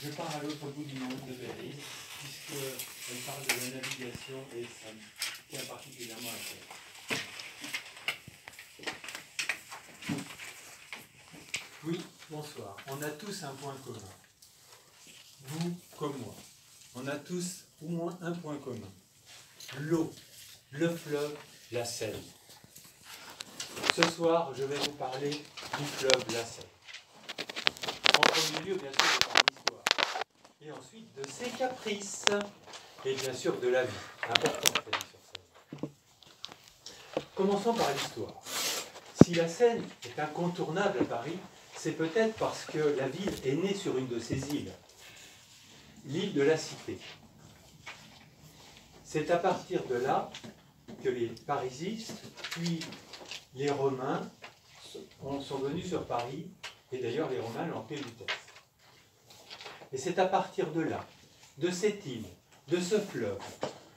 Je pars à l'autre bout du monde de Berry, puisqu'elle parle de la navigation et ça me tient particulièrement à cœur. Oui, bonsoir. On a tous un point commun. Vous comme moi. On a tous au moins un point commun. L'eau, le fleuve, la Seine. Ce soir, je vais vous parler du fleuve la Seine. En premier lieu, bien sûr, de son histoire. Et ensuite, de ses caprices. Et bien sûr, de la vie. Importante, la vie sur Seine. Commençons par l'histoire. Si la Seine est incontournable à Paris, c'est peut-être parce que la ville est née sur une de ces îles. L'île de la Cité. C'est à partir de là que les parisistes, puis les Romains, sont venus sur Paris, et d'ailleurs les Romains l'ont fait Lutèce. Et c'est à partir de là, de cette île, de ce fleuve,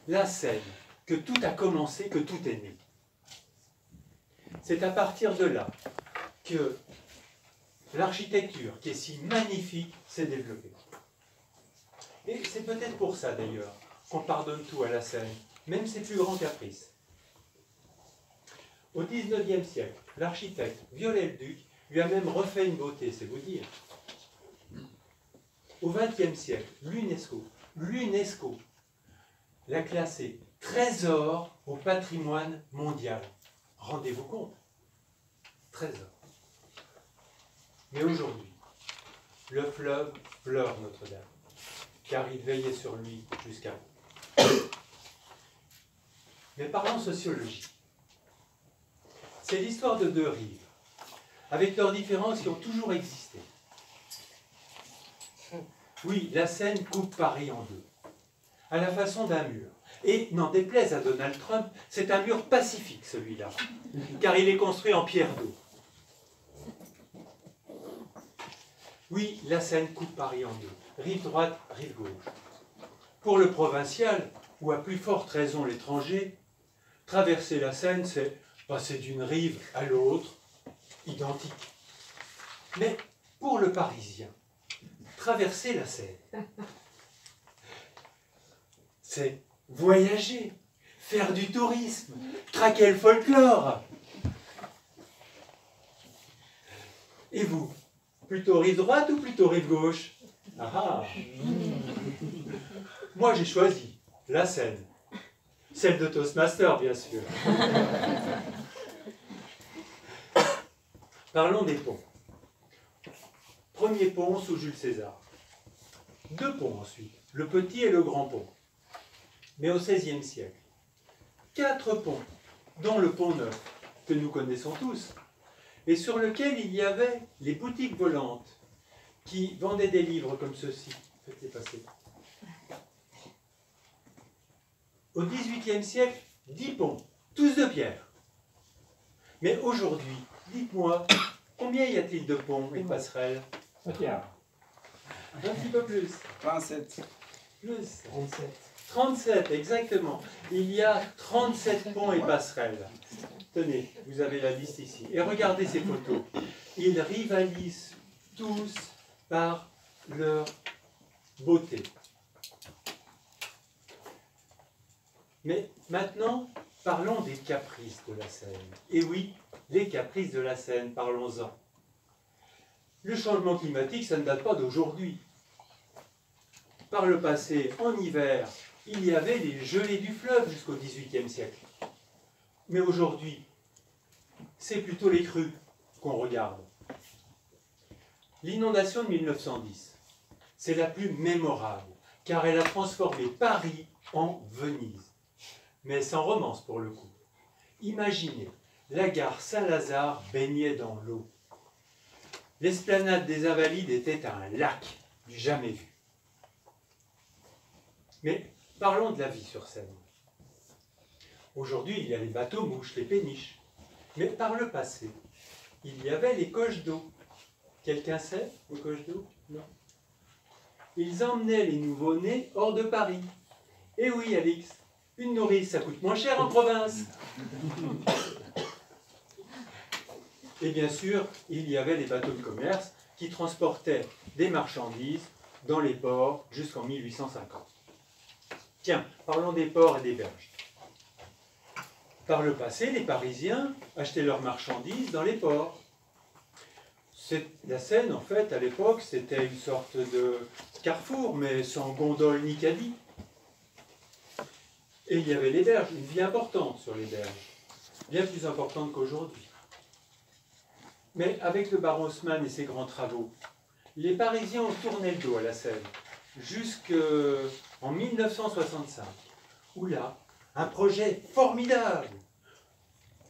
la Seine, que tout a commencé, que tout est né. C'est à partir de là que l'architecture, qui est si magnifique, s'est développée. Et c'est peut-être pour ça d'ailleurs qu'on pardonne tout à la Seine, même ses plus grands caprices. Au XIXe siècle, l'architecte Viollet-le-Duc lui a même refait une beauté, c'est vous dire. Au XXe siècle, l'UNESCO l'a classé trésor au patrimoine mondial. Rendez-vous compte, trésor. Mais aujourd'hui, le fleuve pleure Notre-Dame, car il veillait sur lui jusqu'à vous. Mais parlons sociologie. C'est l'histoire de deux rives, avec leurs différences qui ont toujours existé. Oui, la Seine coupe Paris en deux, à la façon d'un mur. Et n'en déplaise à Donald Trump, c'est un mur pacifique celui-là, car il est construit en pierre d'eau. Oui, la Seine coupe Paris en deux, rive droite, rive gauche. Pour le provincial, ou à plus forte raison l'étranger, traverser la Seine, c'est passer d'une rive à l'autre, identique. Mais pour le Parisien, traverser la Seine, c'est voyager, faire du tourisme, craquer le folklore. Et vous, plutôt rive droite ou plutôt rive gauche? Ah. Moi j'ai choisi la Seine, celle de Toastmaster bien sûr. Parlons des ponts. Premier pont sous Jules César. Deux ponts ensuite, le petit et le grand pont. Mais au XVIe siècle, 4 ponts, dont le pont Neuf, que nous connaissons tous, et sur lequel il y avait les boutiques volantes qui vendaient des livres comme ceci. Faites-les passer. Au XVIIIe siècle, 10 ponts, tous de pierre. Mais aujourd'hui, dites-moi, combien y a-t-il de ponts et de passerelles? Un petit peu plus. 27. Plus. 37, exactement. Il y a 37 ponts et passerelles. Tenez, vous avez la liste ici. Et regardez ces photos. Ils rivalisent tous par leur beauté. Mais maintenant, parlons des caprices de la Seine. Et oui, les caprices de la Seine, parlons-en. Le changement climatique, ça ne date pas d'aujourd'hui. Par le passé, en hiver, il y avait les gelées du fleuve jusqu'au XVIIIe siècle. Mais aujourd'hui, c'est plutôt les crues qu'on regarde. L'inondation de 1910, c'est la plus mémorable, car elle a transformé Paris en Venise. Mais sans romance pour le coup. Imaginez, la gare Saint-Lazare baignait dans l'eau. L'esplanade des Invalides était un lac du jamais vu. Mais parlons de la vie sur Seine. Aujourd'hui, il y a les bateaux-mouches, les péniches. Mais par le passé, il y avait les coches d'eau. Quelqu'un sait, les coches d'eau? Non. Ils emmenaient les nouveau-nés hors de Paris. Eh oui, Alix, une nourrice, ça coûte moins cher en province. Et bien sûr, il y avait les bateaux de commerce qui transportaient des marchandises dans les ports jusqu'en 1850. Tiens, parlons des ports et des berges. Par le passé, les Parisiens achetaient leurs marchandises dans les ports. La Seine, en fait, à l'époque, c'était une sorte de carrefour, mais sans gondole ni caddie. Et il y avait les berges, une vie importante sur les berges, bien plus importante qu'aujourd'hui. Mais avec le baron Haussmann et ses grands travaux, les Parisiens ont tourné le dos à la Seine, jusqu'en 1965, où là, un projet formidable,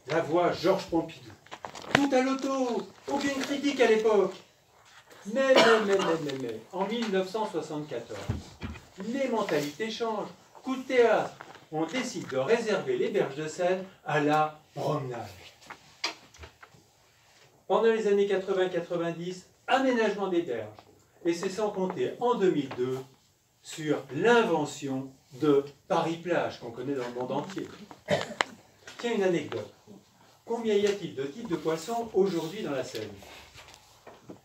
la voie Georges Pompidou. Tout à l'auto, aucune critique à l'époque. Mais, en 1974, les mentalités changent. Coup de théâtre, on décide de réserver les berges de Seine à la promenade. Pendant les années 80-90, aménagement des berges. Et c'est sans compter en 2002 sur l'invention de Paris-Plage, qu'on connaît dans le monde entier. Tiens, une anecdote. Combien y a-t-il de types de poissons aujourd'hui dans la Seine?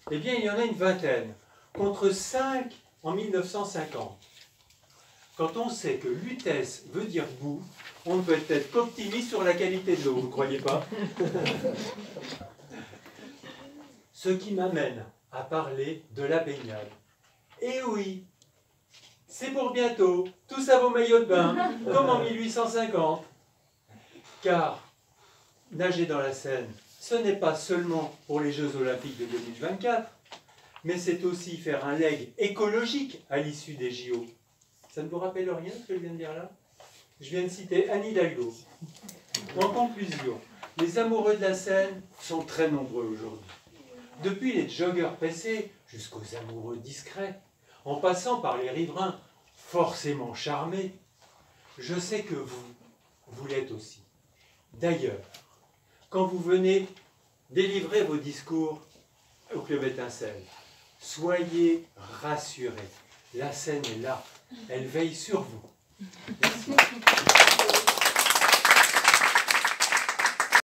Eh bien, il y en a une vingtaine, contre 5 en 1950. Quand on sait que lutèce veut dire goût, on ne peut être qu'optimiste sur la qualité de l'eau, vous ne croyez pas? Ce qui m'amène à parler de la baignade. Et oui, c'est pour bientôt, tous à vos maillots de bain, comme en 1850. Car nager dans la Seine, ce n'est pas seulement pour les Jeux Olympiques de 2024, mais c'est aussi faire un legs écologique à l'issue des JO. Ça ne vous rappelle rien ce que je viens de dire là? Je viens de citer Anne Hidalgo. En conclusion, les amoureux de la Seine sont très nombreux aujourd'hui. Depuis les joggeurs pressés jusqu'aux amoureux discrets, en passant par les riverains forcément charmés, je sais que vous l'êtes aussi. D'ailleurs, quand vous venez délivrer vos discours au Club Étincelle, soyez rassurés, la Seine est là, elle veille sur vous. Merci.